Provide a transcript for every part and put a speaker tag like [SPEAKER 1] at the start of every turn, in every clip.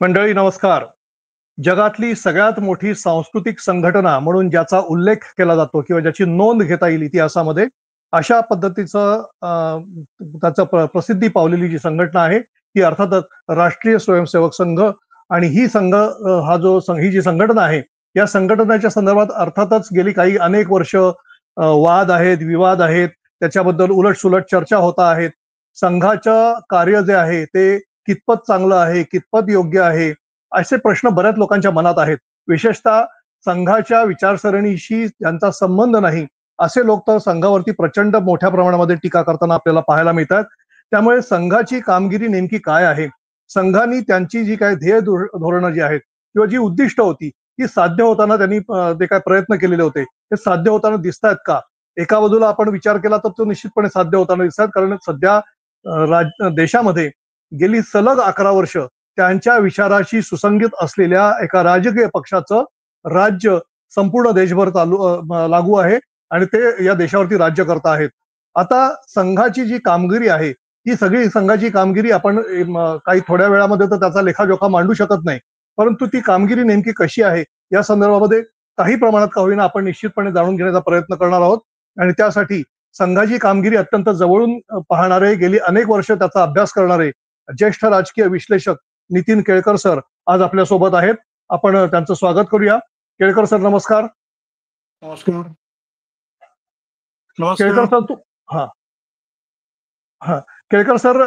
[SPEAKER 1] मंडळी नमस्कार. जगातली सगळ्यात मोठी सांस्कृतिक संघटना म्हणून ज्याचा उल्लेख केला जातो किंवा ज्याची नोंद घेता येईल इतिहासामध्ये, अशा पद्धतीचं त्याचं प्रसिद्धी पावलेली जी संघटना आहे ती अर्थातच राष्ट्रीय स्वयंसेवक संघ. आणि ही जी संघटना आहे, या संघटनेच्या संदर्भात अर्थातच गेली काही अनेक वर्ष वाद आहेत, विवाद आहेत, त्याच्याबद्दल उलटसुलट चर्चा होत आहेत. संघाचं कार्य जे आहे ते कितपत चांगलं आहे, कितपत योग्य आहे, असे प्रश्न बऱ्याच लोकांच्या मनात आहेत. विशेषतः संघाच्या विचारसरणीशी ज्यांचा संबंध नाही, असे लोक तर संघावरती प्रचंड मोठ्या प्रमाणामध्ये टीका करताना आपल्याला पाहायला मिळतात. त्यामुळे संघाची कामगिरी नेमकी काय आहे? संघाने त्यांची जी काही धोरणं जी आहेत किंवा जी उद्दिष्ट होती, ती साध्य होताना त्यांनी जे काही प्रयत्न केलेले होते, ते साध्य होताना दिसतायत का? एका बाजूला आपण विचार केला तर तो निश्चितपणे साध्य होताना दिसतात. कारण सध्या देशामध्ये गेली सलग 11 वर्ष त्यांच्या विचाराशी सुसंगत असलेल्या एका राजकीय पक्षाचं राज्य संपूर्ण देशभर लागू आहे आणि ते या देशावरती राज्य करत आहेत. आता संघाची जी कामगिरी आहे, ही सगळी संघाची कामगिरी आपण काही थोड्या वेळामध्ये तर त्याचा लेखाजोखा मांडू शकत नाही. परंतु ती कामगिरी नेमकी कशी आहे, या संदर्भामध्ये काही प्रमाणात का होईना आपण निश्चितपणे जाणून घेण्याचा प्रयत्न करणार आहोत. आणि त्यासाठी संघाची कामगिरी अत्यंत जवळून पाहणारे, गेली अनेक वर्ष त्याचा अभ्यास करणारे ज्येष्ठ राजकीय विश्लेषक नितीन केळकर सर आज आपल्या सोबत आहेत. आपण त्यांचं स्वागत करूया. केळकर सर नमस्कार.
[SPEAKER 2] नमस्कार.
[SPEAKER 1] केळकर सर हा हा केळकर सर,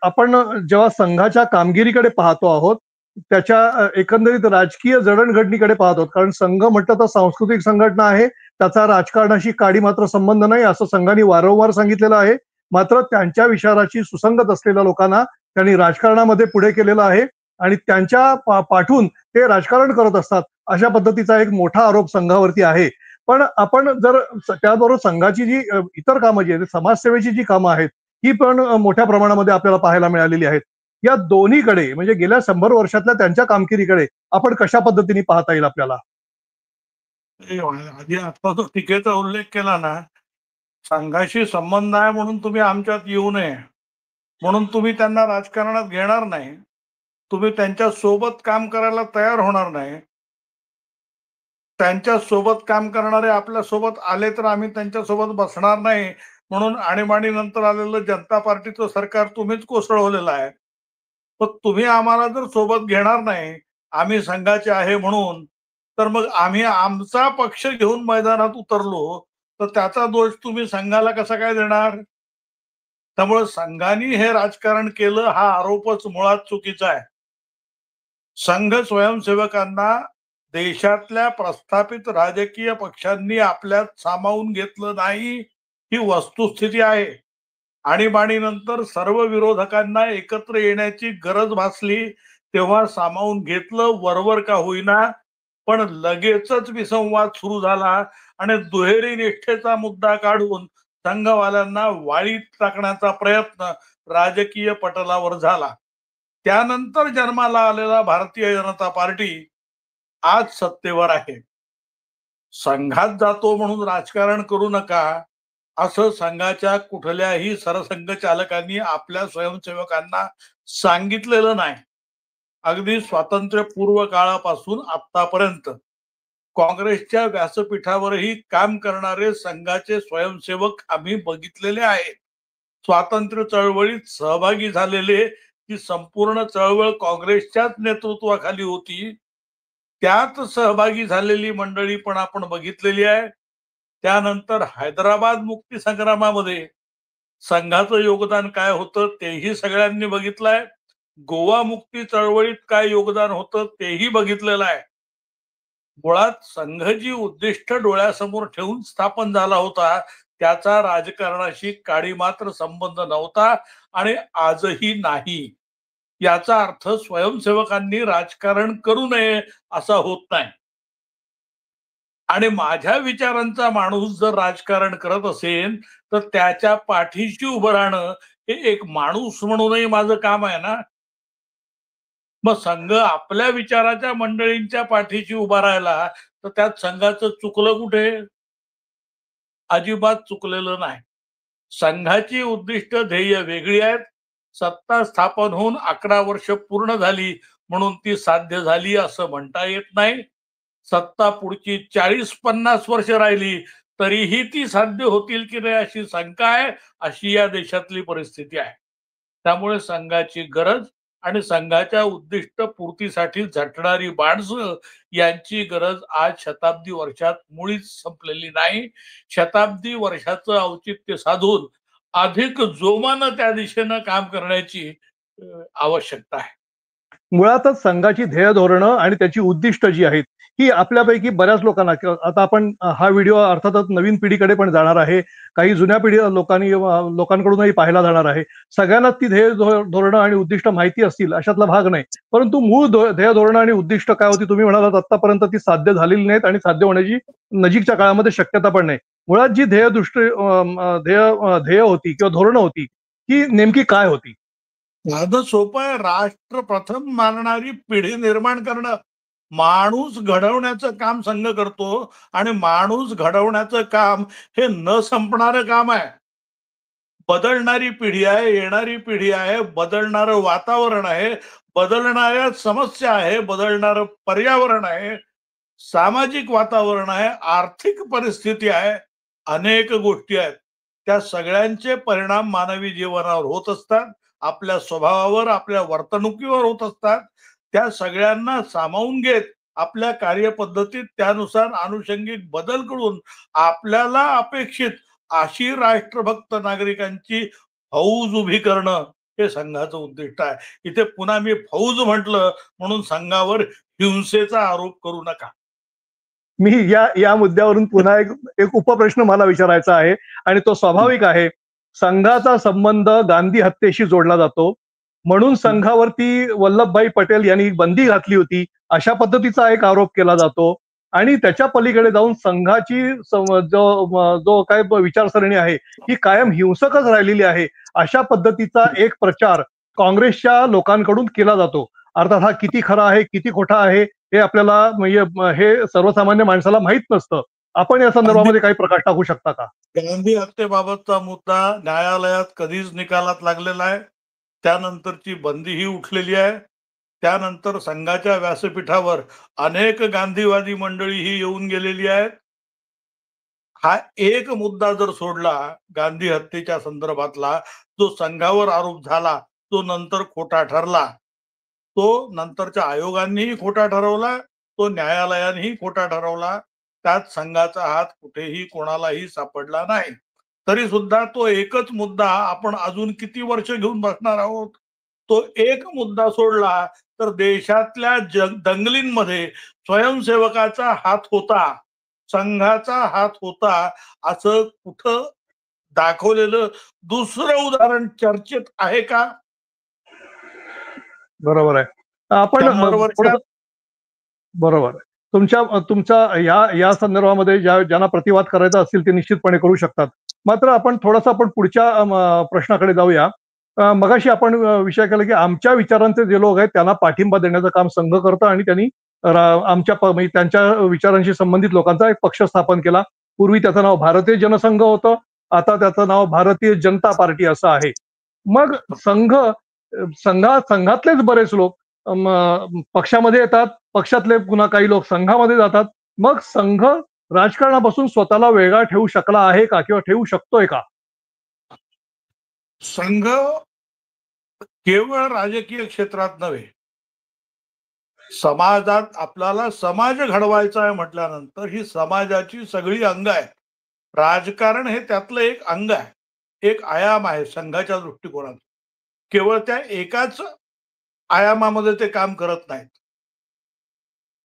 [SPEAKER 1] आपण जेव्हा संघाच्या कामगिरीकडे पाहतो आहोत, त्याच्या एकंदरीत राजकीय जडणघडणीकडे पाहतो आहोत. कारण संघ म्हटलं तर सांस्कृतिक संघटना आहे, त्याचा राजकारणाशी काडी मात्र संबंध नाही असं संघाने वारंवार सांगितलेलं आहे. मात्र त्यांच्या विचाराची सुसंगत असलेल्या लोकांना त्यांनी राजकारणामध्ये पुढे केलेलं आहे आणि त्यांच्या पाठून ते राजकारण करत असतात, अशा पद्धतीचा एक मोठा आरोप संघावरती आहे. पण आपण जर त्याबरोबर संघाची जी इतर कामं जी आहेत, समाजसेवेची जी कामं आहेत, ही पण मोठ्या प्रमाणामध्ये आपल्याला पाहायला मिळालेली आहेत. या दोन्हीकडे म्हणजे गेल्या 100 वर्षातल्या त्यांच्या कामगिरीकडे आपण कशा पद्धतीने पाहता येईल आपल्याला?
[SPEAKER 2] आधी आता जो टीकेचा उल्लेख केला ना, संघाशी संबंध आहे म्हणून तुम्ही आमच्यात येऊ नये, म्हणून तुम्ही त्यांना राजकारणात घेणार नाही, तुम्ही त्यांच्या सोबत काम करायला तयार होणार नाही, त्यांच्या सोबत काम करणारे आपल्या सोबत आले तर आम्ही त्यांच्या सोबत बसणार नाही, म्हणून आणीबाणी नंतर आलेलं जनता पार्टीचं सरकार तुम्हीच कोसळवलेलं आहे. पण तुम्ही आम्हाला जर सोबत घेणार नाही, आम्ही संघाचे आहे म्हणून, तर मग आम्ही आमचा पक्ष घेऊन मैदानात उतरलो तर त्याचा दोष तुम्ही संघाला कसा काय देणार? त्यामुळे संघाने हे राजकारण केलं हा आरोपच मुळात चुकीचा आहे. संघ स्वयंसेवकांना देशातल्या प्रस्थापित राजकीय पक्षांनी आपल्यात सामावून घेतलं नाही, ही वस्तुस्थिती आहे. आणीबाणीनंतर सर्व विरोधकांना एकत्र येण्याची गरज भासली तेव्हा सामावून घेतलं, वरवर का होईना, पण लगेचच विसंवाद सुरू झाला आणि दुहेरी निष्ठेचा मुद्दा काढून संघवाल्यांना वाळीत टाकण्याचा प्रयत्न राजकीय पटलावर झाला. त्यानंतर जन्माला आलेला भारतीय जनता पार्टी आज सत्तेवर आहे. संघात जातो म्हणून राजकारण करू नका, असं संघाच्या कुठल्याही सरसंघचालकांनी आपल्या स्वयंसेवकांना सांगितलेलं नाही. अगदी स्वातंत्र्यपूर्व काळापासून आतापर्यंत काँग्रेसच्या व्यासपीठावरही काम करणारे संघाचे स्वयंसेवक आम्ही बघितलेले आहेत. स्वातंत्र्य चळवळीत सहभागी झालेले, ती संपूर्ण चळवळ काँग्रेसच्याच नेतृत्वाखाली होती, त्यात सहभागी झालेली मंडळी पण आपण बघितलेली आहे. त्यानंतर हैदराबाद मुक्ती संग्रामामध्ये संघाचं योगदान काय होतं तेही सगळ्यांनी बघितलंय. गोवा मुक्ती चळवळीत काय योगदान होतं तेही बघितलेलं आहे. मुळात संघ जी उद्दिष्ट डोळ्यासमोर ठेवून स्थापन झाला होता, त्याचा राजकारणाशी काडी मात्र संबंध नव्हता आणि आजही नाही. याचा अर्थ स्वयंसेवकांनी राजकारण करू नये असा होत नाही. आणि माझ्या विचारांचा माणूस जर राजकारण करत असेल तर त्याच्या पाठीशी उभं राहणं हे एक माणूस म्हणूनही माझं काम आहे ना. मग संघ आपल्या विचाराच्या मंडळींच्या पाठीशी उभा राहिला तर त्यात संघाचं चुकलं कुठे? अजिबात चुकलेलं नाही. संघाची उद्दिष्ट ध्येय वेगळी आहेत. सत्ता स्थापन होऊन 11 वर्ष पूर्ण झाली, म्हणून ती साध्य झाली असं म्हणता येत नाही. सत्ता पुढची 40-50 वर्ष राहिली तरीही ती साध्य होतील की नाही अशी शंका आहे. अशी या देशातली परिस्थिती आहे. त्यामुळे संघाची गरज आणि संघाच्या उद्दिष्ट पूर्तीसाठी झटणारी माणसं यांची गरज आज शताब्दी वर्षात मुळीच संपलेली नाही. शताब्दी वर्षाचं औचित्य साधून अधिक जोमानं त्या दिशेनं काम करण्याची आवश्यकता आहे.
[SPEAKER 1] मुळातच संघाची ध्येय धोरणं आणि त्याची उद्दिष्ट जी आहेत ही आपल्यापैकी बऱ्याच लोकांना आता आपण हा व्हिडिओ अर्थातच नवीन पिढीकडे पण जाणार आहे, काही जुन्या पिढी लोकांकडूनही पाहायला जाणार आहे. सगळ्यांनाच ती ध्येय धोरणं आणि उद्दिष्ट माहिती असतील अशातला भाग नाही, परंतु मूळ ध्येय धोरणं आणि उद्दिष्ट काय होती तुम्ही म्हणालात आतापर्यंत ती साध्य झालेली नाहीत आणि साध्य होण्याची नजीकच्या काळामध्ये शक्यता पण नाही. मुळात जी ध्येय होती किंवा धोरणं होती ही नेमकी काय होती?
[SPEAKER 2] साधं सोपं आहे. राष्ट्र प्रथम मानणारी पिढी निर्माण करणं. माणूस घडवण्याचं काम संघ करतो आणि माणूस घडवण्याचं काम हे न संपणारं काम आहे. बदलणारी पिढी आहे, येणारी पिढी आहे, बदलणारं वातावरण आहे, बदलणाऱ्या समस्या आहे, बदलणारं पर्यावरण आहे, सामाजिक वातावरण आहे, आर्थिक परिस्थिती आहे, अनेक गोष्टी आहेत. त्या सगळ्यांचे परिणाम मानवी जीवनावर होत असतात, आपल्या स्वभावावर, आपल्या वर्तणुकीवर होत असतात. त्या सगळ्यांना सामावून घेत आपल्या कार्यपद्धतीत त्यानुसार अनुषंगिक बदल करून आपल्याला अपेक्षित अशी राष्ट्रभक्त नागरिकांची फौज उभी करणं हे संघाचं उद्दिष्ट आहे. इथे पुन्हा मी फौज म्हटलं म्हणून संघावर हिंसेचा आरोप करू नका.
[SPEAKER 1] मी या मुद्द्यावरून पुन्हा एक उपप्रश्न मला विचारायचा आहे आणि तो स्वाभाविक आहे. संघाचा संबंध गांधी हत्येशी जोडला जातो, म्हणून संघावरती वल्लभभाई पटेल यांनी बंदी घातली होती अशा पद्धतीचा एक आरोप केला जातो. आणि त्याच्या पलीकडे जाऊन संघाची जो काय विचारसरणी आहे ही कायम हिंसकच राहिलेली आहे अशा पद्धतीचा एक प्रचार काँग्रेसच्या लोकांकडून केला जातो. अर्थात हा किती खरा आहे किती खोटा आहे हे आपल्याला म्हणजे हे सर्वसामान्य माणसाला माहित नसतं. आपण या संदर्भामध्ये काही प्रकाश टाकू शकता का?
[SPEAKER 2] गांधी हत्येबाबतचा मुद्दा न्यायालयात कधीच निकालात लागलेला आहे. त्यानंतरची बंदीही उठलेली आहे. त्यानंतर संघाच्या व्यासपीठावर अनेक गांधीवादी मंडळीही येऊन गेलेली आहेत. हा एक मुद्दा जर सोडला गांधी हत्येच्या संदर्भातला जो संघावर आरोप झाला तो नंतर खोटा ठरला, तो नंतरच्या आयोगांनीही खोटा ठरवला, तो न्यायालयानेही खोटा ठरवला. त्यात संघाचा हात कुठेही कोणालाही सापडला नाही. तरी सुद्धा तो एकच मुद्दा आपण अजून किती वर्ष घेऊन बसणार आहोत? तो एक मुद्दा सोडला तर देशातल्या दंगलींमध्ये स्वयंसेवकाचा हात होता, संघाचा हात होता असं कुठं दाखवलेलं दुसरं उदाहरण चर्चेत आहे का?
[SPEAKER 1] बरोबर आहे. आपण
[SPEAKER 2] 100 वर्षात
[SPEAKER 1] बरोबर आहे. तुमच्या या संदर्भामध्ये ज्यांना प्रतिवाद करायचा असतील ते निश्चितपणे करू शकतात. मात्र आपण थोडासा पुढच्या प्रश्नाकडे जाऊया. मगाशी आपण विषय केला की आमच्या विचारांचे जे लोक आहेत त्यांना पाठिंबा देण्याचं काम संघ करतं आणि त्यांनी म्हणजे त्यांच्या विचारांशी संबंधित लोकांचा एक पक्ष स्थापन केला. पूर्वी त्याचं नाव भारतीय जनसंघ होतं, आता त्याचं नाव भारतीय जनता पार्टी असं आहे. मग संघातलेच बरेच लोक पक्षामध्ये येतात, पक्षातले पुन्हा काही लोक संघामध्ये जातात. मग संघ राजकारणापासून स्वतःला वेगळा ठेवू शकला आहे का किंवा ठेवू शकतोय का?
[SPEAKER 2] संघ केवळ राजकीय क्षेत्रात नव्हे, समाजात आपल्याला समाज घडवायचा आहे म्हटल्यानंतर ही समाजाची सगळी अंग आहेत. राजकारण हे त्यातलं एक अंग आहे, एक आयाम आहे संघाच्या दृष्टिकोनात. केवळ त्या एकाच आयामामध्ये ते काम करत नाहीत.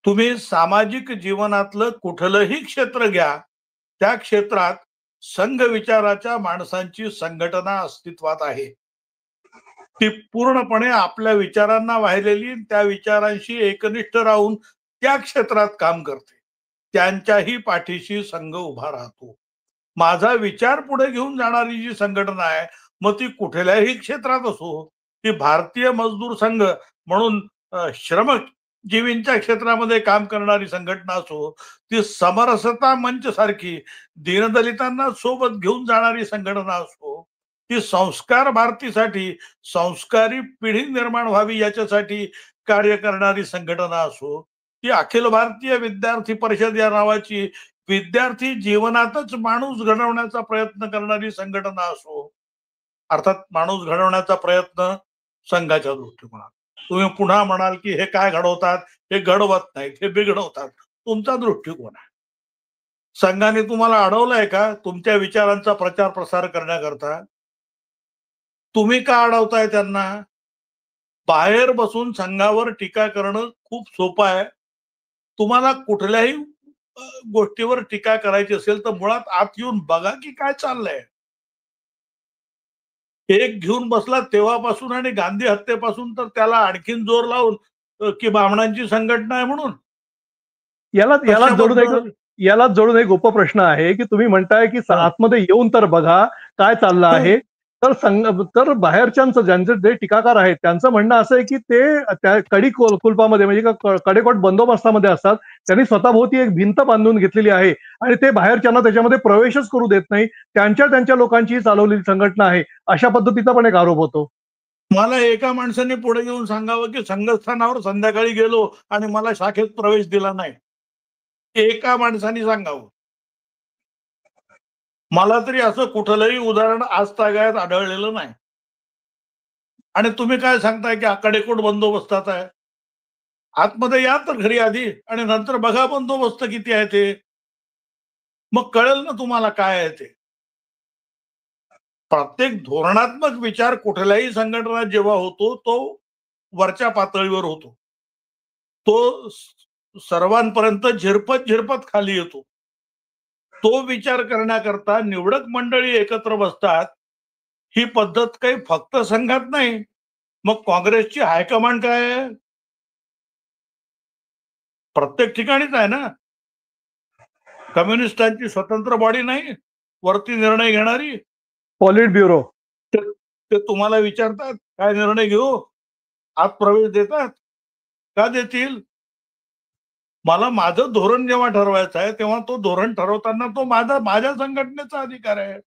[SPEAKER 2] तुम्ही सामाजिक जीवनातलं कुठलंही क्षेत्र घ्या, त्या क्षेत्रात संघ विचाराच्या माणसांची संघटना अस्तित्वात आहे. ती पूर्णपणे आपल्या विचारांना वाहिलेली, त्या विचारांशी एकनिष्ठ राहून त्या क्षेत्रात काम करते. त्यांच्याही पाठीशी संघ उभा राहतो. माझा विचार पुढे घेऊन जाणारी जी संघटना आहे, मग ती कुठल्याही क्षेत्रात असो, ती भारतीय मजदूर संघ म्हणून श्रमजीवींच्या क्षेत्रामध्ये काम करणारी संघटना असो, ती समरसता मंच सारखी दीनदलितांना सोबत घेऊन जाणारी संघटना असो, ती संस्कार भारतीसाठी संस्कारी पिढी निर्माण व्हावी याच्यासाठी कार्य करणारी संघटना असो, ती अखिल भारतीय विद्यार्थी परिषद या नावाची विद्यार्थी जीवनातच माणूस घडवण्याचा प्रयत्न करणारी संघटना असो, अर्थात माणूस घडवण्याचा प्रयत्न संघाच्या दृष्टिकोनात. तुम्ही पुन्हा म्हणाल की हे काय घडवतात, हे घडवत नाहीत, हे बिघडवतात. तुमचा दृष्टिकोन आहे. संघाने तुम्हाला अडवलंय का तुमच्या विचारांचा प्रचार प्रसार करण्याकरता? तुम्ही का अडवताय त्यांना? बाहेर बसून संघावर टीका करणं खूप सोपं आहे. तुम्हाला कुठल्याही गोष्टीवर टीका करायची असेल तर मुळात आत येऊन बघा की काय चाललंय. एक घेऊन बसला तेव्हापासून आणि गांधी हत्येपासून तर त्याला आणखीन जोर लावून की ब्राह्मणांची संघटना आहे म्हणून.
[SPEAKER 1] यालाच जोडून एक उपप्रश्न आहे की तुम्ही म्हणताय की आतमध्ये येऊन तर बघा काय चाललं आहे. तर बाहेरच्यांचं ज्यांचे जे टीकाकार आहेत त्यांचं म्हणणं असं आहे की ते त्या कडी कुलपामध्ये म्हणजे कडेकोट बंदोबस्तामध्ये असतात. त्यांनी स्वतःभोवती एक भिंत बांधून घेतलेली आहे आणि ते बाहेरच्यांना त्याच्यामध्ये प्रवेशच करू देत नाही. त्यांच्या लोकांची चालवलेली संघटना आहे, अशा पद्धतीचा पण एक आरोप होतो.
[SPEAKER 2] मला एका माणसाने पुढे येऊन सांगावं की संघस्थानावर संध्याकाळी गेलो आणि मला शाखेत प्रवेश दिला नाही. एका माणसाने सांगावं. मला तरी असं कुठलंही उदाहरण आजतागायत आढळलेलं नाही. आणि तुम्ही काय सांगताय की कडेकोट बंदोबस्तात आहे? आतमध्ये या तर घरी आधी आणि नंतर बघा बंदोबस्त किती आहे ते. मग कळेल ना तुम्हाला काय आहे ते. प्रत्येक धोरणात्मक विचार कुठल्याही संघटना जेव्हा होतो तो वरच्या पातळीवर होतो. तो सर्वांपर्यंत झिरपत खाली येतो. तो विचार करण्याकरता निवडक मंडळी एकत्र बसतात. ही पद्धत काही फक्त संघात नाही. मग काँग्रेसची हायकमांड काय आहे? प्रत्येक ठिकाणीच आहे ना. कम्युनिस्टांची स्वतंत्र बॉडी नाही वरती निर्णय घेणारी?
[SPEAKER 1] पॉलिट ब्युरो.
[SPEAKER 2] ते तुम्हाला विचारतात काय निर्णय घेऊ? आत प्रवेश देतात? का देतील? मला माझं धोरण जेव्हा ठरवायचं आहे तेव्हा तो धोरण ठरवताना तो माझ्या संघटनेचा अधिकार आहे.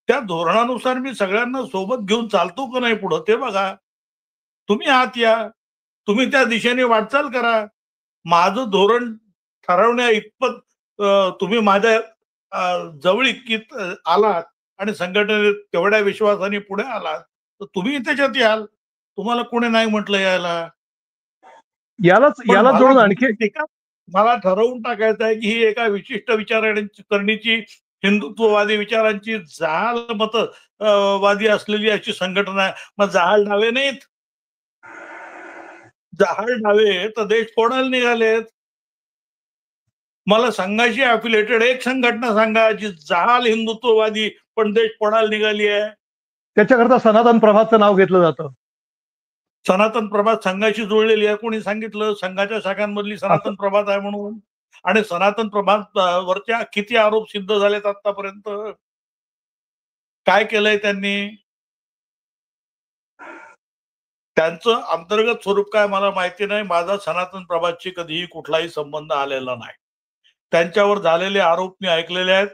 [SPEAKER 2] त्या धोरणानुसार मी सगळ्यांना सोबत घेऊन चालतो का नाही पुढं ते बघा. तुम्ही आत या, तुम्ही त्या दिशेने वाटचाल करा. माझं धोरण ठरवण्या इतपत तुम्ही माझ्या जवळीकीत आलात आणि संघटनेत तेवढ्या विश्वासाने पुढे आलात तर तुम्ही त्याच्यात याल. तुम्हाला कोणी नाही म्हटलं यायला.
[SPEAKER 1] याला जोडून आणखी
[SPEAKER 2] मला ठरवून टाकायचं आहे की ही एका विशिष्ट विचारसरणीची हिंदुत्ववादी विचारांची जहाल मतवादी असलेली अशी संघटना आहे. मग जहाल डावे नाहीत. जहाल डावे तर देश फोडायला निघालेत. मला संघाशी अफिलेटेड एक संघटना सांगा जी जहाल हिंदुत्ववादी पण देश फोडायला निघाली आहे.
[SPEAKER 1] त्याच्याकरता सनातन प्रभातचं नाव घेतलं जातं.
[SPEAKER 2] सनातन प्रभात संघाशी जुळलेली आहे. कोणी सांगितलं संघाच्या शाखांमधली सनातन प्रभात आहे म्हणून? आणि सनातन प्रभात वरच्या किती आरोप सिद्ध झालेत आतापर्यंत? काय केलंय त्यांनी? त्यांचं अंतर्गत स्वरूप काय मला माहिती नाही. माझा सनातन प्रभातशी कधीही कुठलाही संबंध आलेला नाही. त्यांच्यावर झालेले आरोप मी ऐकलेले आहेत.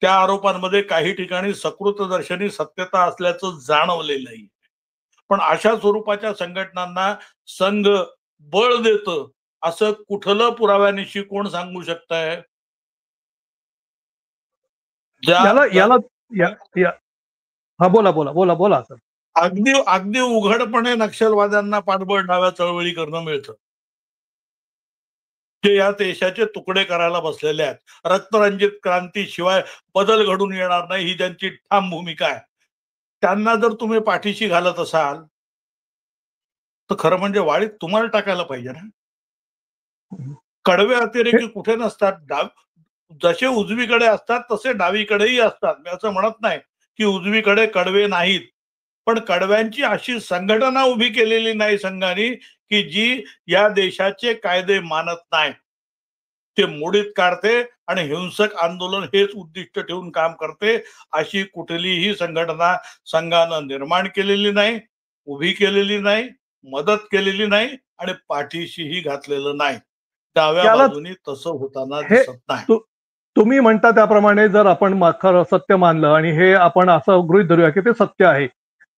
[SPEAKER 2] त्या आरोपांमध्ये काही ठिकाणी सकृतदर्शनी सत्यता असल्याचं जाणवलेलंही. पण अशा स्वरूपाच्या संघटनांना संघ बळ देतं असं कुठलं पुराव्यानिशी कोण सांगू शकताय?
[SPEAKER 1] हा बोला सर.
[SPEAKER 2] अगदी उघडपणे नक्षलवाद्यांना पाठबळ डाव्या चळवळी करणं मिळतं. जे या देशाचे तुकडे करायला बसलेले आहेत. रक्तरंजित क्रांतीशिवाय बदल घडून येणार नाही ही ज्यांची ठाम भूमिका आहे. त्यांना जर तुम्ही पाठीशी घालत असाल तर खरं म्हणजे वाळीत तुम्हाला टाकायला पाहिजे ना. कडवे अतिरेकी कुठे नसतात. जसे उजवीकडे असतात तसे डावीकडेही असतात. मी असं म्हणत नाही की उजवीकडे कडवे नाहीत. पण कडव्यांची अशी संघटना उभी केलेली नाही संघाने की जी या देशाचे कायदे मानत नाही. ते मोडीत काढते आणि हिंसक आंदोलन हेच उद्दिष्ट ठेवून काम करते. अशी कुठलीही संघटना संघानं निर्माण केलेली नाही, उभी केलेली नाही, मदत केलेली नाही आणि पाठीशीही घातलेलं नाही. डाव्या बाजूनी तसं होताना दिसत नाही.
[SPEAKER 1] तुम्ही म्हणता त्याप्रमाणे जर आपण खरं सत्य मानलं आणि हे आपण असं गृहीत धरूया की ते सत्य आहे,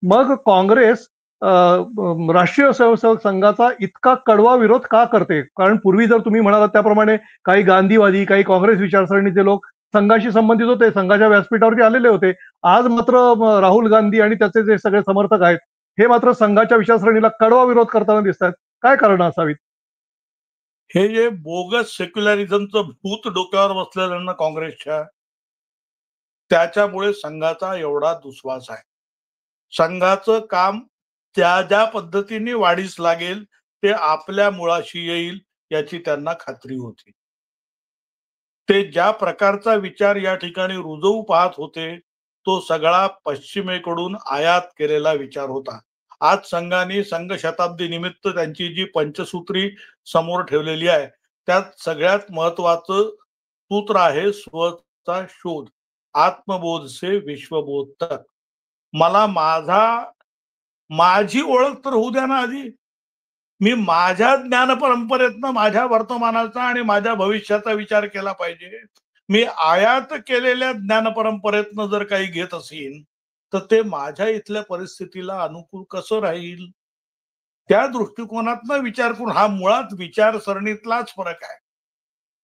[SPEAKER 1] मग काँग्रेस राष्ट्रीय स्वयंसेवक संघाचा इतका कडवा विरोध का करते? कारण पूर्वी जर तुम्ही म्हणालात त्याप्रमाणे काही गांधीवादी, काही काँग्रेस विचारसरणीचे लोक संघाशी संबंधित होते, संघाच्या व्यासपीठावरती आलेले होते. आज मात्र राहुल गांधी आणि त्याचे जे सगळे समर्थक आहेत, हे मात्र संघाच्या विचारसरणीला कडवा विरोध करताना दिसतात. काय कारण असावीत?
[SPEAKER 2] हे जे बोगस सेक्युलरिझमचं भूत डोक्यावर बसलेलं काँग्रेसच्या, त्याच्यामुळे संघाचा एवढा दुस्वास आहे. संघाचं काम त्या ज्या पद्धतीने वाढीस लागेल ते आपल्या मुळाशी येईल याची त्यांना खात्री होती. ते ज्या प्रकारचा विचार या ठिकाणी रुजवू पाहत होते तो सगळा पश्चिमेकडून आयात केलेला विचार होता. आज संघाने संघ शताब्दी निमित्त त्यांची जी पंचसूत्री समोर ठेवलेली आहे त्यात सगळ्यात महत्वाचं सूत्र आहे स्वचा शोध, आत्मबोध से विश्वबोध तक. मला माझी ओळख तर होऊ द्या ना आधी. मी माझ्या ज्ञान परंपरेतनं माझ्या वर्तमानाचा आणि माझ्या भविष्याचा विचार केला पाहिजे. मी आयात केलेल्या ज्ञान परंपरेतनं जर काही घेत असेल तर ते माझ्या इथल्या परिस्थितीला अनुकूल कसं राहील. त्या दृष्टिकोनातनं विचार करून, हा मुळात विचारसरणीतलाच फरक आहे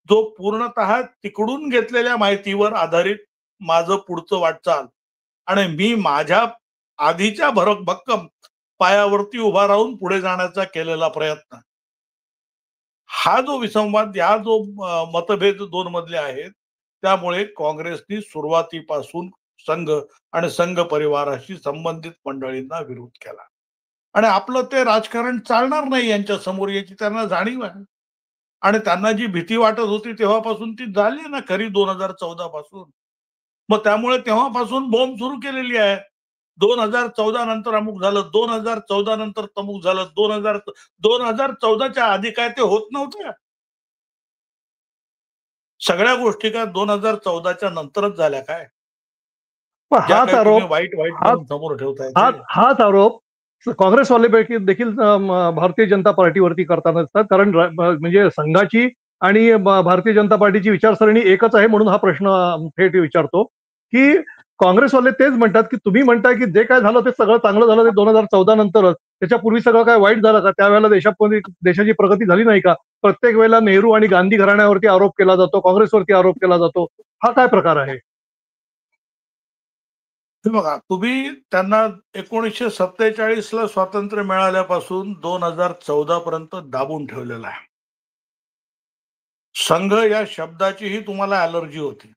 [SPEAKER 2] जो पूर्णतः तिकडून घेतलेल्या माहितीवर आधारित माझं पुढचं वाटचाल आणि मी माझ्या आधीच्या भक्कम पायावरती उभा राहून पुढे जाण्याचा केलेला प्रयत्न, हा जो विसंवाद, या जो मतभेद दोन मधले आहेत, त्यामुळे काँग्रेसनी सुरुवातीपासून संघ आणि संघ परिवाराशी संबंधित मंडळींना विरोध केला आणि आपलं ते राजकारण चालणार नाही यांच्या समोर याची त्यांना जाणीव आहे. आणि त्यांना जी भीती वाटत होती तेव्हापासून ती झाली ना खरी 2014 पासून. मग त्यामुळे तेव्हापासून बॉम्ब सुरू केलेली आहे. 2014 नंतर अमुक झालं, 2014 नंतर तमुक झालं, 2014च्या आधी काय ते होत नव्हतं. सगळ्या गोष्टी काय 2014च्या नंतरच झाल्या काय?
[SPEAKER 1] हाच आरोप
[SPEAKER 2] वाईट
[SPEAKER 1] हाच
[SPEAKER 2] समोर ठेवताय.
[SPEAKER 1] हाच आरोप काँग्रेसवाले देखील भारतीय जनता पार्टीवरती करताना दिसतात. कारण म्हणजे संघाची आणि भारतीय जनता पार्टीची विचारसरणी एकच आहे म्हणून हा प्रश्न थेट विचारतो की काँग्रेसवाले तेच म्हणतात की तुम्ही म्हणताय की जे काय झालं ते सगळं चांगलं झालं ते 2014 नंतरच, त्याच्यापूर्वी सगळं काय वाईट झालं का? त्यावेळेला देशाची प्रगती झाली नाही का? प्रत्येक वेळेला नेहरू आणि गांधी घराण्यावरती आरोप केला जातो, काँग्रेसवरती आरोप केला जातो. हा काय प्रकार आहे?
[SPEAKER 2] बघा, तुम्ही त्यांना 1947ला स्वातंत्र्य मिळाल्यापासून 2014 पर्यंत दाबून ठेवलेला आहे. संघ या शब्दाचीही तुम्हाला अलर्जी होती.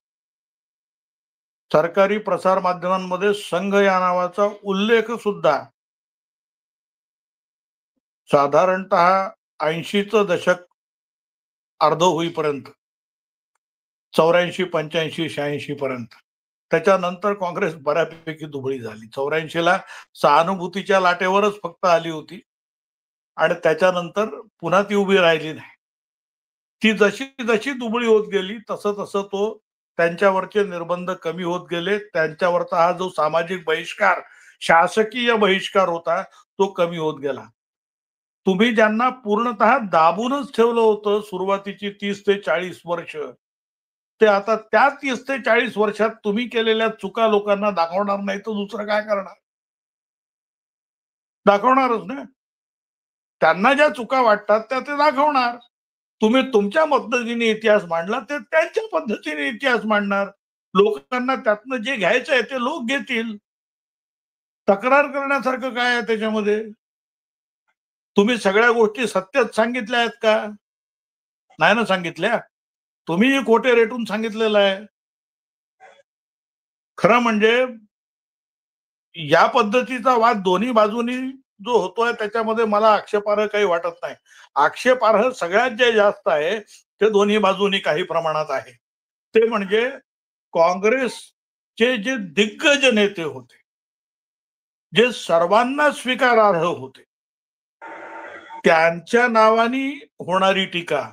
[SPEAKER 2] सरकारी प्रसार माध्यमांमध्ये संघ या नावाचा उल्लेख सुद्धा साधारणतः 80चं दशक अर्ध होईपर्यंत, 84, 85, 86 पर्यंत, त्याच्यानंतर काँग्रेस बऱ्यापैकी दुबळी झाली. 84ला सहानुभूतीच्या लाटेवरच फक्त आली होती आणि त्याच्यानंतर पुन्हा ती उभी राहिली नाही. ती जशी जशी दुबळी होत गेली तसं तसं तो त्यांच्यावरचे निर्बंध कमी होत गेले. त्यांच्यावरचा हा जो सामाजिक बहिष्कार, शासकीय बहिष्कार होता तो कमी होत गेला. तुम्ही ज्यांना पूर्णतः दाबूनच ठेवलं होतं सुरुवातीची 30 ते 40 वर्ष, ते आता त्या 30 ते 40 वर्षात तुम्ही केलेल्या चुका लोकांना दाखवणार नाही तर दुसरं काय करणार? दाखवणारच ना. त्यांना ज्या चुका वाटतात त्या ते दाखवणार. तुम्ही तुमच्या पद्धतीने इतिहास मांडला, ते त्यांच्या पद्धतीने इतिहास मांडणार. लोकांना त्यातनं जे घ्यायचं आहे ते लोक घेतील. तक्रार करण्यासारखं काय आहे त्याच्यामध्ये? तुम्ही सगळ्या गोष्टी सत्यच सांगितल्या आहेत का? नाही ना सांगितल्या. तुम्ही खोटे रेटून सांगितलेलं आहे. खरं म्हणजे या पद्धतीचा वाद दोन्ही बाजूनी जो होतोय त्याच्यामध्ये मला आक्षेपार्ह काही वाटत नाही. आक्षेपार्ह सगळ्यात जे जास्त आहे ते दोन्ही बाजूनी काही प्रमाणात आहे. ते म्हणजे काँग्रेसचे जे दिग्गज नेते होते, जे सर्वांना स्वीकारार्ह होते, त्यांच्या नावानी होणारी टीका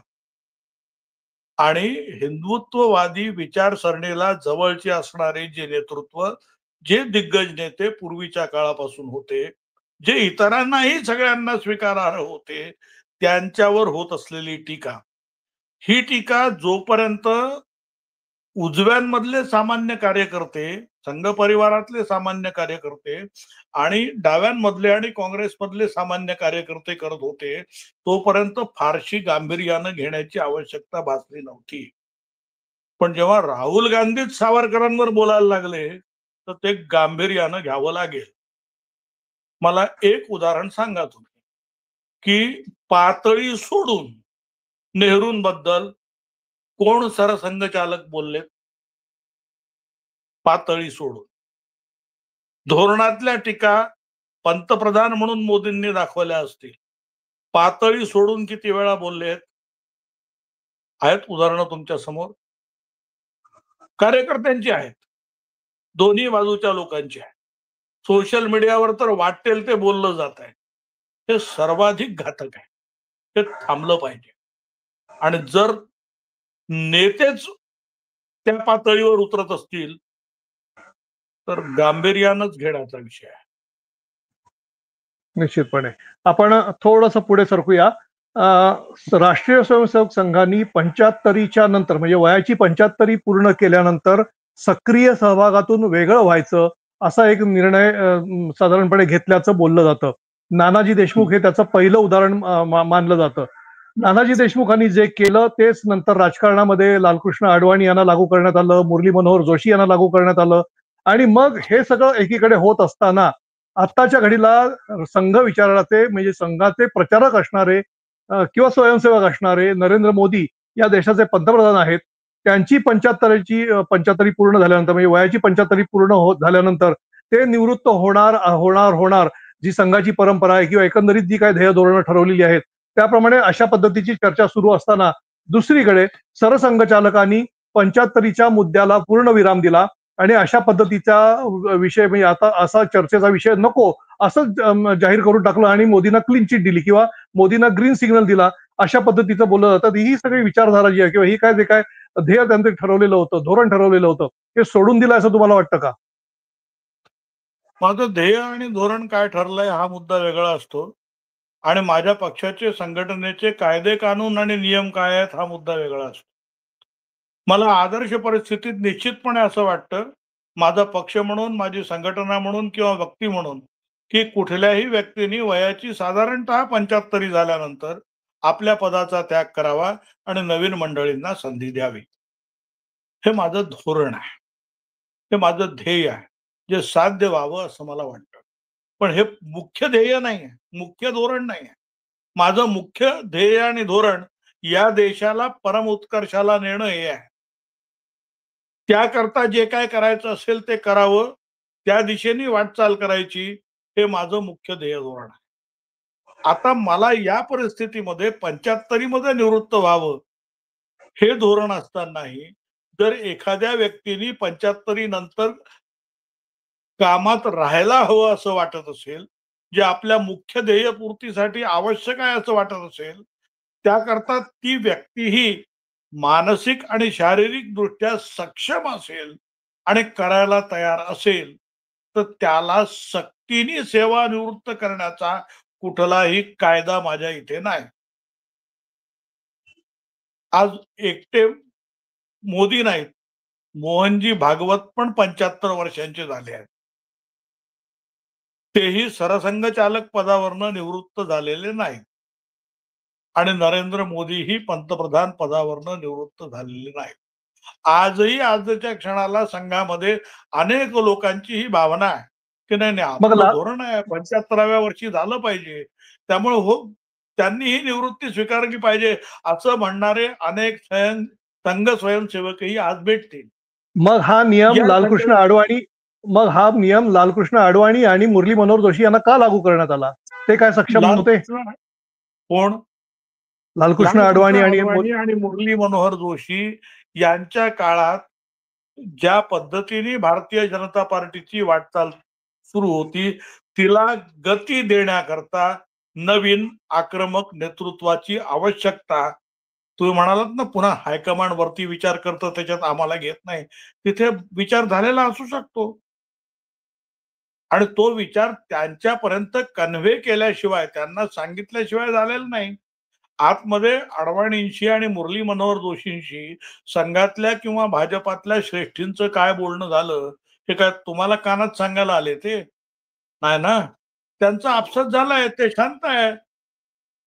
[SPEAKER 2] आणि हिंदुत्ववादी विचारसरणीला जवळचे असणारे जे नेतृत्व, जे दिग्गज नेते पूर्वीच्या काळापासून होते, जे इतरांनाही सगळ्यांना स्वीकारार्ह होते, त्यांच्यावर होत असलेली टीका, ही टीका जोपर्यंत उजव्यांमधले सामान्य कार्यकर्ते, संघ परिवारातले सामान्य कार्यकर्ते आणि डाव्यांमधले आणि काँग्रेसमधले सामान्य कार्यकर्ते करत होते, तोपर्यंत फारशी गांभीर्यानं घेण्याची आवश्यकता भासली नव्हती. पण जेव्हा राहुल गांधीच सावरकरांवर बोलायला लागले, तर ते गांभीर्यानं घ्यावं लागेल. मला एक उदाहरण सांगा तुम्ही, की पातळी सोडून नेहरूंबद्दल कोण सरसंघचालक बोलले? पातळी सोडून. धोरणातल्या टीका पंतप्रधान म्हणून मोदींनी दाखवल्या असतील. पातळी सोडून किती वेळा बोललेत? आहेत उदाहरणं तुमच्या समोर? कार्यकर्त्यांची आहेत, दोन्ही बाजूच्या लोकांची आहेत. सोशल मीडियावर तर वाटेल ते बोललं जात आहे. हे सर्वाधिक घातक आहे. हे थांबलं पाहिजे. आणि जर नेतेच त्या पातळीवर उतरत असतील, तर गांभीर्यानंच घेण्याचा विषय आहे.
[SPEAKER 1] निश्चितपणे. आपण थोडंसं पुढे सरकूया. राष्ट्रीय स्वयंसेवक संघाने 75च्या नंतर म्हणजे वयाची 75 पूर्ण केल्यानंतर सक्रिय सहभागातून वेगळं व्हायचं असा एक निर्णय साधारणपणे घेतल्याचं बोललं जातं. नानाजी देशमुख हे त्याचं पहिलं उदाहरण मानलं जातं. नानाजी देशमुखांनी जे केलं तेच नंतर राजकारणामध्ये लालकृष्ण अडवाणी यांना लागू करण्यात आलं, मुरली मनोहर जोशी यांना लागू करण्यात आलं आणि मग हे सगळं एकीकडे होत असताना आत्ताच्या घडीला संघ विचाराचे म्हणजे संघाचे प्रचारक असणारे किंवा स्वयंसेवक असणारे नरेंद्र मोदी या देशाचे पंतप्रधान आहेत. त्यांची 75 पूर्ण झाल्यानंतर म्हणजे वयाची 75 पूर्ण झाल्यानंतर ते निवृत्त होणार जी संघाची परंपरा आहे किंवा एकंदरीत जी काही ध्येय धोरणं ठरवलेली आहेत त्याप्रमाणे अशा पद्धतीची चर्चा सुरू असताना दुसरीकडे सरसंघचालकांनी 75च्या मुद्द्याला पूर्ण विराम दिला आणि अशा पद्धतीचा विषय म्हणजे आता असा चर्चेचा विषय नको असं जाहीर करून टाकलं आणि मोदींना क्लीन चिट दिली किंवा मोदींना ग्रीन सिग्नल दिला. अशा पद्धतीचं बोललं जातं. ही सगळी विचारधारा जी आहे किंवा ही काय जे काय ध्येय त्यांचं ठरवलेलं होतं, धोरण ठरवलेलं होतं, हे सोडून दिलं असं तुम्हाला वाटतं का?
[SPEAKER 2] माझं ध्येय आणि धोरण काय ठरलंय हा मुद्दा वेगळा असतो आणि माझ्या पक्षाचे संघटनेचे कायदे कानून आणि नियम काय आहेत हा मुद्दा वेगळा असतो. मला आदर्श परिस्थितीत निश्चितपणे असं वाटतं, माझा पक्ष म्हणून, माझी संघटना म्हणून किंवा व्यक्ती म्हणून, की कुठल्याही व्यक्तीने वयाची साधारणतः 75 झाल्यानंतर आपल्या पदाचा त्याग करावा आणि नवीन मंडळींना संधी द्यावी. हे माझं धोरण आहे. हे माझं ध्येय आहे. जे साध्य व्हावं असं मला वाटतं. पण हे मुख्य ध्येय नाहीये, मुख्य धोरण नाहीये. माझं मुख्य ध्येय आणि धोरण या देशाला परमोत्कर्षाला नेणं हे आहे. त्याकरता जे काय करायचं असेल ते करावं, त्या दिशेने वाटचाल करायची, हे माझं मुख्य ध्येय धोरण आहे. आता मला या परिस्थितीमध्ये 75 मध्ये निवृत्त व्हावं, हे धोरण असतानाही जर एखाद्या व्यक्तीने 75 नंतर कामात राहायला हवं असं वाटत असेल, जे आपल्या मुख्य ध्येयपूर्तीसाठी आवश्यक आहे असं वाटत असेल, त्याकरता ती व्यक्तीही मानसिक आणि शारीरिक दृष्ट्या सक्षम असेल आणि करायला तयार असेल, तर त्याला सक्तीने सेवानिवृत्त करण्याचा कुठलाही कायदा माझ्या इथे नाही. आज एकटे मोदी नाहीत, मोहनजी भागवत पण 75 वर्षांचे झाले आहेत. तेही सरसंघचालक पदावरनं निवृत्त झालेले नाहीत. आणि नरेंद्र मोदीही पंतप्रधान पदावरनं निवृत्त झालेले नाहीत. आजही आजच्या क्षणाला संघामध्ये अनेक लोकांची ही भावना आहे, की नाही नाही
[SPEAKER 1] मग
[SPEAKER 2] आपलं धोरण आहे 75व्या वर्षी झालं पाहिजे. त्यामुळे हो त्यांनी ही निवृत्ती स्वीकारली पाहिजे असं म्हणणारे अनेक संघ स्वयंसेवकही आज भेटतील.
[SPEAKER 1] मग हा नियम
[SPEAKER 2] या
[SPEAKER 1] लालकृष्ण अडवाणी मग हा नियम लालकृष्ण अडवाणी आणि मुरली मनोहर जोशी यांना का लागू करण्यात आला? ते काय सक्षम नव्हते?
[SPEAKER 2] लालकृष्ण कोण?
[SPEAKER 1] लालकृष्ण
[SPEAKER 2] लालकृष्ण
[SPEAKER 1] अडवाणी आणि
[SPEAKER 2] अडवाणी आणि मुरली मनोहर जोशी यांच्या काळात ज्या पद्धतीने भारतीय जनता पार्टीची वाटचाल सुरू होती, तिला गती देण्याकरता नवीन आक्रमक नेतृत्वाची आवश्यकता. तुम्ही म्हणालात ना पुन्हा हायकमांड वरती विचार करतं त्याच्यात आम्हाला घेत नाही. तिथे विचार झालेला असू शकतो आणि तो विचार त्यांच्यापर्यंत कन्व्हे केल्याशिवाय, त्यांना सांगितल्याशिवाय झालेला नाही. आतमध्ये अडवाणींशी आणि मुरली मनोहर जोशींशी संघातल्या किंवा भाजपातल्या श्रेष्ठींचं काय बोलणं झालं हे काय तुम्हाला कानात सांगायला आले ते नाही ना. त्यांचा आपसात झालाय, ते शांत आहे.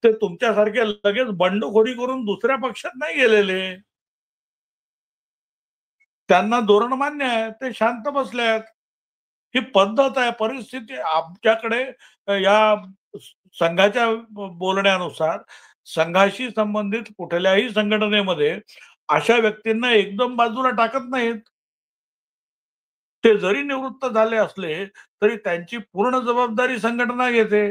[SPEAKER 2] ते तुमच्यासारखे लगेच बंडखोरी करून दुसऱ्या पक्षात नाही गेलेले. त्यांना धोरण मान्य आहे, ते शांत बसले आहेत. ही पद्धत आहे. परिस्थिती आमच्याकडे या संघाच्या बोलण्यानुसार संघाशी संबंधित कुठल्याही संघटनेमध्ये अशा व्यक्तींना एकदम बाजूला टाकत नाहीत. ते जरी निवृत्त झाले असले तरी त्यांची पूर्ण जबाबदारी संघटना घेते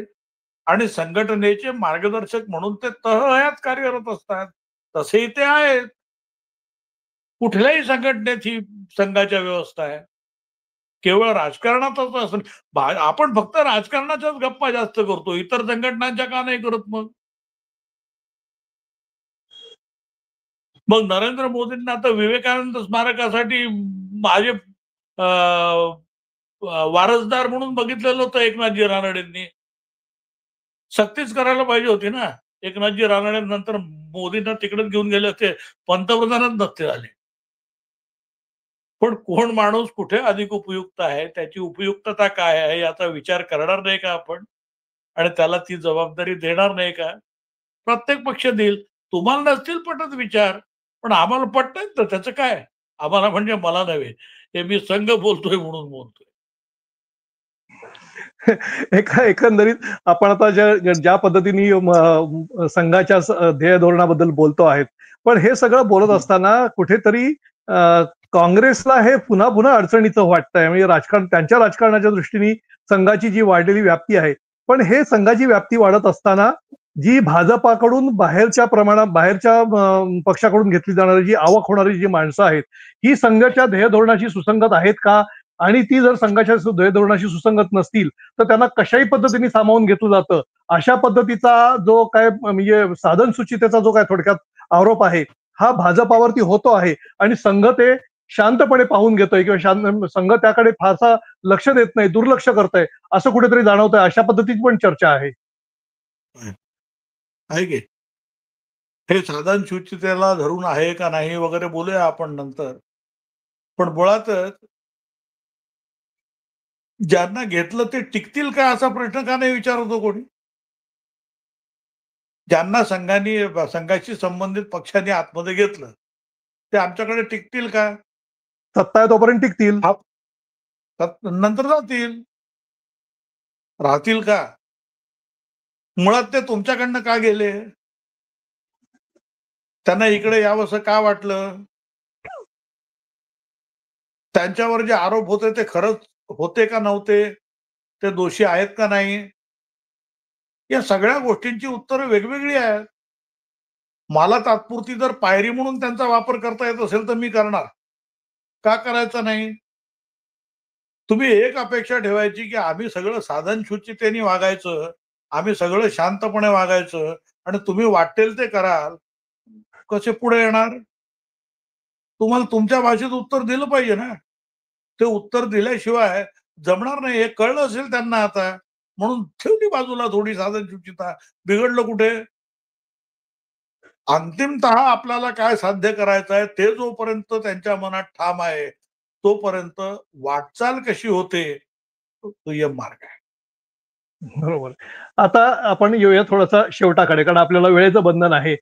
[SPEAKER 2] आणि संघटनेचे मार्गदर्शक म्हणून ते तहयात कार्यरत असतात. तसेही ते आहेत. कुठल्याही संघटनेत ही संघाच्या व्यवस्था आहे. केवळ राजकारणातच असं आपण फक्त राजकारणाच्याच गप्पा जास्त करतो. इतर संघटनांच्या का नाही करत मग? मग नरेंद्र मोदींना आता विवेकानंद स्मारकासाठी माझे वारसदार म्हणून बघितलेलं होतं एकनाथजी रानडेंनी. सक्तीच करायला पाहिजे होती ना. एकनाथजी रानडे नंतर मोदींना तिकडेच घेऊन गेले असते, पंतप्रधानच नसते झाले. पण कोण माणूस कुठे अधिक उपयुक्त आहे, त्याची उपयुक्तता काय आहे याचा विचार करणार नाही का आपण? आणि त्याला ती जबाबदारी देणार नाही का? प्रत्येक पक्ष देईल. तुम्हाला नसतील पटत विचार, पण आम्हाला पटतायत तर त्याचं काय? आम्हाला म्हणजे मला नव्हे. हे मी संघ बोलतोय म्हणून बोलतोय.
[SPEAKER 1] एकंदरीत आपण आता ज्या ज्या पद्धतीने संघाच्या ध्येय धोरणाबद्दल बोलतो आहेत, पण हे सगळं बोलत असताना कुठेतरी काँग्रेसला हे पुन्हा पुन्हा अडचणीचं वाटतंय. म्हणजे त्यांच्या राजकारणाच्या दृष्टीने संघाची जी वाढलेली व्याप्ती आहे, पण हे संघाची व्याप्ती वाढत असताना जी भाजपाकडून बाहेरच्या पक्षाकडून घेतली जाणारी जी आवक होणारी जी माणसं आहेत, ही संघाच्या ध्येय धोरणाशी सुसंगत आहेत का? आणि ती जर संघाच्या ध्येय धोरणाशी सुसंगत नसतील तर त्यांना कशाही पद्धतीने सामावून घेतलं जातं. अशा पद्धतीचा जो काय म्हणजे साधन सुचितेचा जो काय थोडक्यात आरोप आहे, हा भाजपावरती होतो आहे आणि संघ ते शांतपणे पाहून घेतोय किंवा संघ त्याकडे फारसा लक्ष देत नाही, दुर्लक्ष करतोय, असं कुठेतरी जाणवतंय. अशा पद्धतीची पण चर्चा आहे.
[SPEAKER 2] आहे की हे साधन शुचितेला धरून आहे का नाही वगैरे बोलूया आपण नंतर. पण मुळातच ज्यांना घेतलं ते टिकतील का असा प्रश्न का नाही विचारतो कोणी? ज्यांना संघाशी संबंधित पक्षांनी आतमध्ये घेतलं, ते आमच्याकडे टिकतील का?
[SPEAKER 1] सत्ता आहे तोपर्यंत टिकतील.
[SPEAKER 2] हा नंतर जातील. राहतील का? मुळात ते तुमच्याकडनं का गेले? त्यांना इकडे यावंसं का वाटलं? त्यांच्यावर जे आरोप होते ते खरंच होते का नव्हते? ते दोषी आहेत का नाही? या सगळ्या गोष्टींची उत्तरं वेगवेगळी आहेत. मला तात्पुरती जर पायरी म्हणून त्यांचा वापर करता येत असेल तर मी करणार. का करायचा नाही? तुम्ही एक अपेक्षा ठेवायची की आम्ही सगळं साधन शुचितेने वागायचं, आम्ही सगळं शांतपणे वागायचं आणि तुम्ही वाटेल ते कराल. कसे पुढे येणार? तुम्हाला तुमच्या भाषेत उत्तर दिलं पाहिजे ना. ते उत्तर दिल्याशिवाय जमणार नाही हे कळलं असेल त्यांना आता. म्हणून ठेवली बाजूला थोडी साधन शुचिता. बिघडलं कुठे? अंतिमतः आपल्याला काय साध्य करायचं आहे ते जोपर्यंत त्यांच्या मनात ठाम आहे, तोपर्यंत वाटचाल कशी होते, तो दुय्यम मार्ग आहे.
[SPEAKER 1] बरोबर. आता आपण येऊया थोडासा शेवटाकडे, कारण आपल्याला वेळेचं बंधन आहे.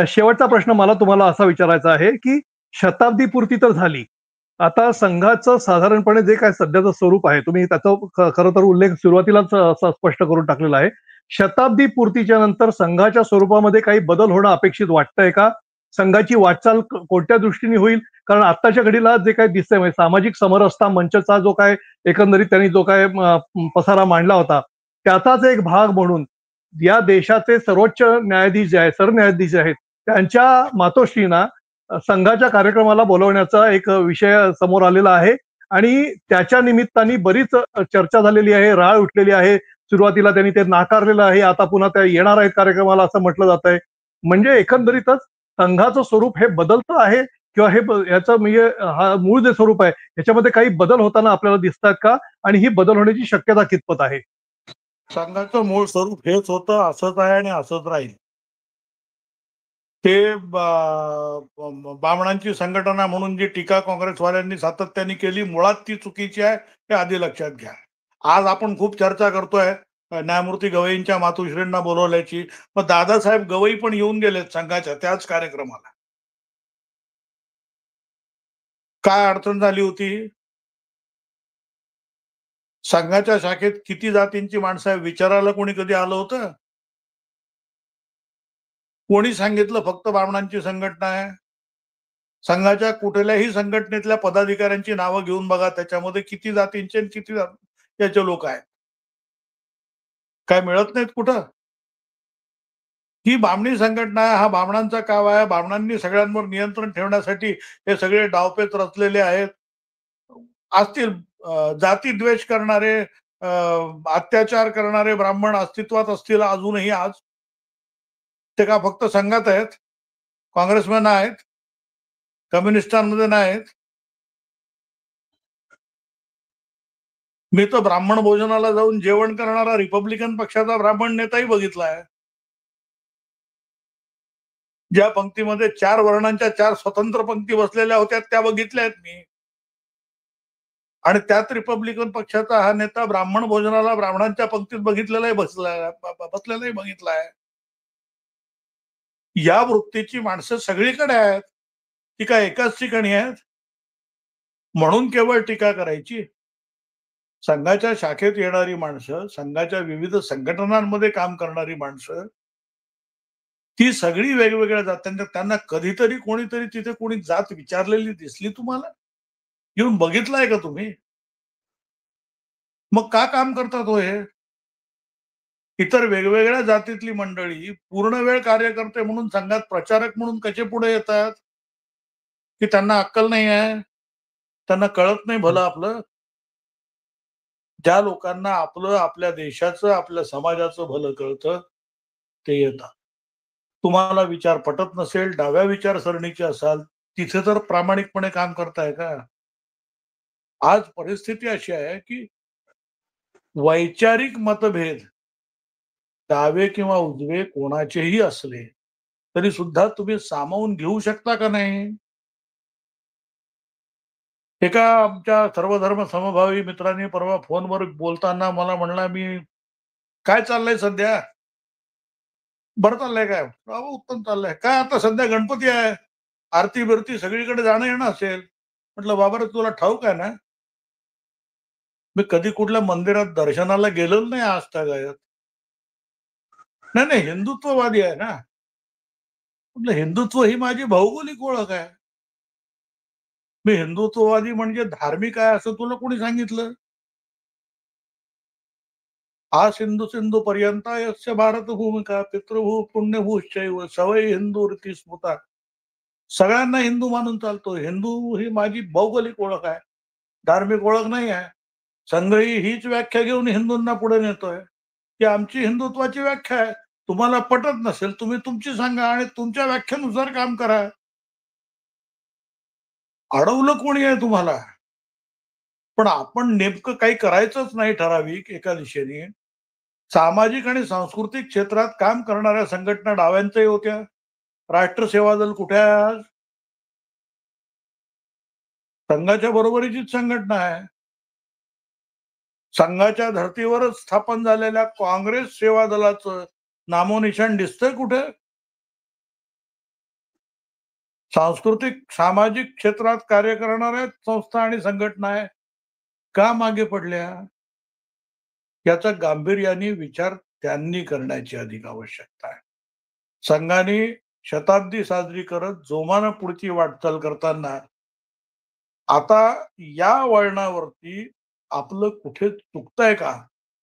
[SPEAKER 1] शेवटचा प्रश्न मला तुम्हाला असा विचारायचा आहे, की शताब्दी पूर्ती तर झाली. आता संघाचं साधारणपणे जे काही सध्याचं स्वरूप आहे, तुम्ही त्याचा खरं तर उल्लेख सुरुवातीलाच असा स्पष्ट करून टाकलेला आहे. शताब्दी पूर्तीच्या नंतर संघाच्या स्वरूपामध्ये काही बदल होणं अपेक्षित वाटतंय का? संघाची वाटचाल कोणत्या दृष्टीने होईल? कारण आत्ताच्या घडीला जे काही दिसतंय म्हणजे सामाजिक समरसता मंचचा जो काय एकंदरीत त्यांनी जो काय पसारा मांडला होता, त्याचाच एक भाग म्हणून या देशाचे सर्वोच्च न्यायाधीश जे आहेत, सरन्यायाधीश जे आहेत, त्यांच्या मातोश्रींना संघाच्या कार्यक्रमाला बोलवण्याचा एक विषय समोर आलेला आहे आणि त्याच्या निमित्ताने बरीच चर्चा झालेली आहे, राळ उठलेली आहे. सुरुवातीला त्यांनी ते नाकारलेलं आहे, आता पुन्हा त्या येणार आहेत कार्यक्रमाला असं म्हटलं जात आहे. म्हणजे एकंदरीतच संघाचं स्वरूप हे बदलतं आहे किंवा याचं म्हणजे हा मूळ जे स्वरूप आहे याच्यामध्ये काही बदल होताना आपल्याला दिसतात का? आणि ही बदल होण्याची शक्यता कितपत आहे?
[SPEAKER 2] संघाचं मूळ स्वरूप हेच होतं, असंच आहे आणि असंच राहील. ते बामणांची संघटना म्हणून जी टीका काँग्रेसवाल्यांनी सातत्याने केली मुळात ती चुकीची आहे, हे आधी लक्षात घ्या. आज आपण खूप चर्चा करतोय न्यायमूर्ती गवईंच्या मातोश्रींना बोलवल्याची, मग दादासाहेब गवई पण येऊन गेलेत संघाच्या त्याच कार्यक्रमाला. काय अडचण झाली होती? संघाच्या शाखेत किती जातींची माणसं आहे विचारायला कोणी कधी आलं होतं? कोणी सांगितलं फक्त ब्राह्मणांची संघटना आहे? संघाच्या कुठल्याही संघटनेतल्या पदाधिकाऱ्यांची नावं घेऊन बघा, त्याच्यामध्ये किती जातींचे आणि किती त्याचे लोक आहेत. काय मिळत नाहीत कुठं? ही ब्राह्मणी संघटना आहे, हा ब्राह्मणांचा काव आहे. ब्राह्मणांनी सगळ्यांवर नियंत्रण ठेवण्यासाठी हे सगळे डावपेच रचलेले आहेत. असतील जाती द्वेष करणारे, अत्याचार करणारे ब्राह्मण अस्तित्वात असतील अजूनही आज. ते का फक्त संघात आहेत? काँग्रेसमध्ये आहेत? कम्युनिस्टांमध्ये नाहीत? मी तर ब्राह्मण भोजनाला जाऊन जेवण करणारा रिपब्लिकन पक्षाचा ब्राह्मण नेताही बघितलाय. ज्या पंक्तीमध्ये 4 वर्णांच्या 4 स्वतंत्र पंक्ती बसलेल्या होत्या त्या बघितल्या आहेत मी. आणि त्यात रिपब्लिकन पक्षाचा हा नेता ब्राह्मण भोजनाला ब्राह्मणांच्या पंक्तीत बसलेलाही बघितलाय. या वृत्तीची माणसं सगळीकडे आहेत, ती काय एकाच ठिकाणी आहेत? म्हणून केवळ टीका करायची? संघाच्या शाखेत येणारी माणसं, संघाच्या विविध संघटनांमध्ये काम करणारी माणसं, ती सगळी वेगवेगळ्या जात्यांच्या, त्यांना कधीतरी कोणीतरी तिथे कोणी जात विचारलेली दिसली तुम्हाला? येऊन बघितलंय का तुम्ही? मग का काम करतात हो हे? इतर वेगवेगळ्या जातीतली मंडळी पूर्ण वेळ कार्यकर्ते म्हणून संघात प्रचारक म्हणून कसे पुढे येतात? की त्यांना अक्कल नाही आहे? त्यांना कळत नाही भलं आपलं? ज्या लोकांना आपलं, आपल्या देशाचं, आपल्या समाजाचं भलं कळतं ते येतात. तुम्हाला विचार पटत नसेल, डाव्या विचारसरणीचे असाल, तिथे तर प्रामाणिकपणे काम करताय का? आज परिस्थिती अशी आहे की वैचारिक मतभेद डावे किंवा उजवे कोणाचेही असले तरी सुद्धा तुम्ही सामावून घेऊ शकता का नाही? एका आमच्या सर्वधर्म समभावी मित्रांनी परवा फोनवर बोलताना मला म्हणला, मी काय चाललंय सध्या? बरं चाललंय काय? अहो उत्तम चाललंय. काय आता सध्या गणपती आहे, आरती बिरती सगळीकडे जाणं येणं असेल. म्हटलं बाबा रे तुला ठाऊक आहे ना, मी कधी कुठल्या मंदिरात दर्शनाला गेलेलो नाही आजतागायत. नाही नाही, हिंदुत्ववादी आहे ना. म्हटलं हिंदुत्व ही माझी भौगोलिक ओळख आहे. मी हिंदुत्ववादी म्हणजे धार्मिक आहे असं तुला कोणी सांगितलं? हा सिंधू सिंधू पर्यंत यस्य भारत भूमिका पितृभू पुण्यभूश्चैव सवय हिंदू रीती स्मृता. सगळ्यांना हिंदू मानून चालतो. हिंदू ही माझी भौगोलिक ओळख आहे, धार्मिक ओळख नाही आहे. संघही हीच व्याख्या घेऊन हिंदूंना पुढे नेतोय की आमची हिंदुत्वाची व्याख्या आहे. तुम्हाला पटत नसेल तुम्ही तुमची सांगा आणि तुमच्या व्याख्येनुसार काम करा. अडवलं कोणी आहे तुम्हाला? पण आपण नेमकं काही करायचंच नाही ठराविक एका दिशेने. सामाजिक आणि सांस्कृतिक क्षेत्रात काम करणाऱ्या संघटना डाव्यांच्याही होत्या. राष्ट्र सेवा दल कुठे आहे आज? संघाच्या बरोबरीचीच संघटना आहे. संघाच्या धर्तीवरच स्थापन झालेल्या काँग्रेस सेवा दलाचं नामोनिशाण दिसतंय कुठे? सांस्कृतिक सामाजिक क्षेत्रात कार्य करणाऱ्या संस्था आणि संघटना आहे, का मागे पडल्या? याचा गांभीर्याने विचार त्यांनी करण्याची अधिक आवश्यकता आहे. संघाने शताब्दी साजरी करत जोमानं पुढची वाटचाल करताना आता या वळणावरती आपलं कुठे चुकतंय का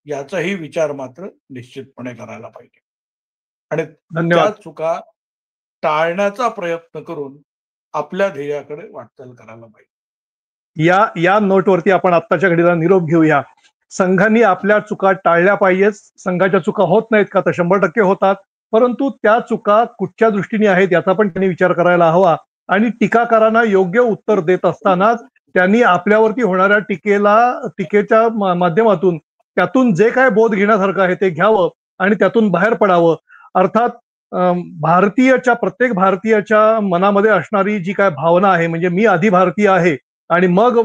[SPEAKER 2] याचाही विचार मात्र निश्चितपणे करायला पाहिजे आणि त्या
[SPEAKER 1] धन्यवाद.
[SPEAKER 2] चुका टाळण्याचा प्रयत्न करून आपल्या ध्येयाकडे वाटचाल करायला पाहिजे.
[SPEAKER 1] या नोटवरती आपण आत्ताच्या घडीला निरोप घेऊया. संघांनी आपल्या चुका टाळल्या पाहिजेत. संघाच्या चुका होत नाहीत का? तर 100% होतात. परंतु त्या चुका कुठच्या दृष्टीने आहेत याचा पण त्यांनी विचार करायला हवा. आणि टीकाकारांना योग्य उत्तर देत असताना त्यांनी आपल्यावरती होणाऱ्या टीकेच्या माध्यमातून त्यातून जे काय बोध घेण्यासारखं आहे ते घ्यावं आणि त्यातून बाहेर पडावं. अर्थात प्रत्येक भारतीयाच्या मनामध्ये असणारी जी काय भावना आहे, म्हणजे मी आधी भारतीय आहे आणि मग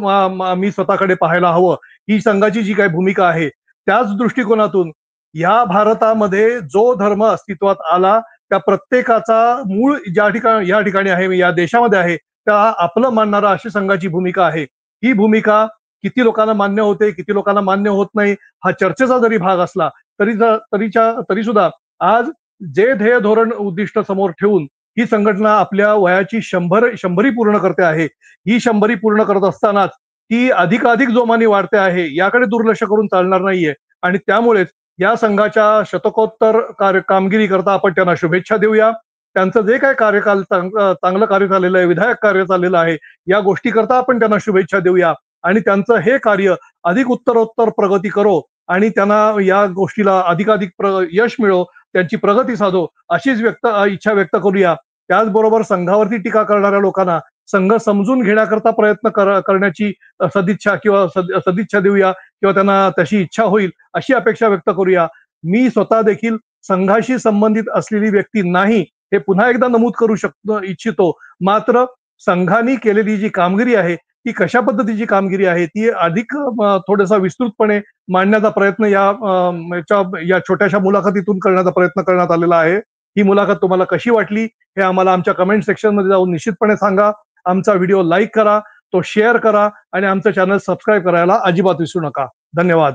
[SPEAKER 1] मी स्वतःकडे पाहायला हवं, ही संघाची जी काही भूमिका आहे, त्याच दृष्टिकोनातून या भारतामध्ये जो धर्म अस्तित्वात आला त्या प्रत्येकाचा मूळ या ठिकाणी आहे, या देशामध्ये आहे, त्या आपलं मानणारा अशी संघाची भूमिका आहे. ही भूमिका किती लोकांना मान्य होते, किती लोकांना मान्य होत नाही, हा चर्चेचा जरी भाग असला तरी सुद्धा आज जे ध्येय धोरण उद्दिष्ट समोर ठेवून ही संघटना आपल्या वयाची शंभरी पूर्ण करते आहे. ही शंभरी पूर्ण करत असतानाच ती अधिकाधिक जोमाने वाढते आहे, याकडे दुर्लक्ष करून चालणार नाहीये. आणि त्यामुळेच या संघाच्या शतकोत्तर कामगिरी करता आपण त्यांना शुभेच्छा देऊया. त्यांचं जे काही कार्यकाल चांगलं कार्य झालेलं आहे, विधायक कार्य चाललेलं आहे, या गोष्टी करता आपण त्यांना शुभेच्छा देऊया आणि त्यांचं हे कार्य अधिक उत्तरोत्तर प्रगती करो आणि त्यांना या गोष्टीला अधिकाधिक यश मिळो, त्यांची प्रगती साधो, अशीच इच्छा व्यक्त करूया. त्याचबरोबर संघावरती टीका करणाऱ्या लोकांना संघ समजून घेण्याकरता प्रयत्न करण्याची सदिच्छा देऊया किंवा त्यांना तशी इच्छा होईल अशी अपेक्षा व्यक्त करूया. मी स्वतः देखील संघाशी संबंधित असलेली व्यक्ती नाही, हे पुन्हा एकदा नमूद करू इच्छितो. मात्र संघाने केलेली जी कामगिरी आहे ती कशा पद्धतीची कामगिरी आहे ती अधिक थोडासा विस्तृतपणे मांडण्याचा प्रयत्न या छोट्याशा मुलाखतीतून करण्याचा प्रयत्न करण्यात आलेला आहे. ही मुलाखत तुम्हाला कशी वाटली हे आम्हाला आमच्या कमेंट सेक्शन मध्ये जाऊन निश्चितपणे सांगा. आमचा व्हिडिओ लाईक करा, तो शेअर करा आणि आमचं चॅनल सबस्क्राईब करायला अजिबात विसरू नका. धन्यवाद.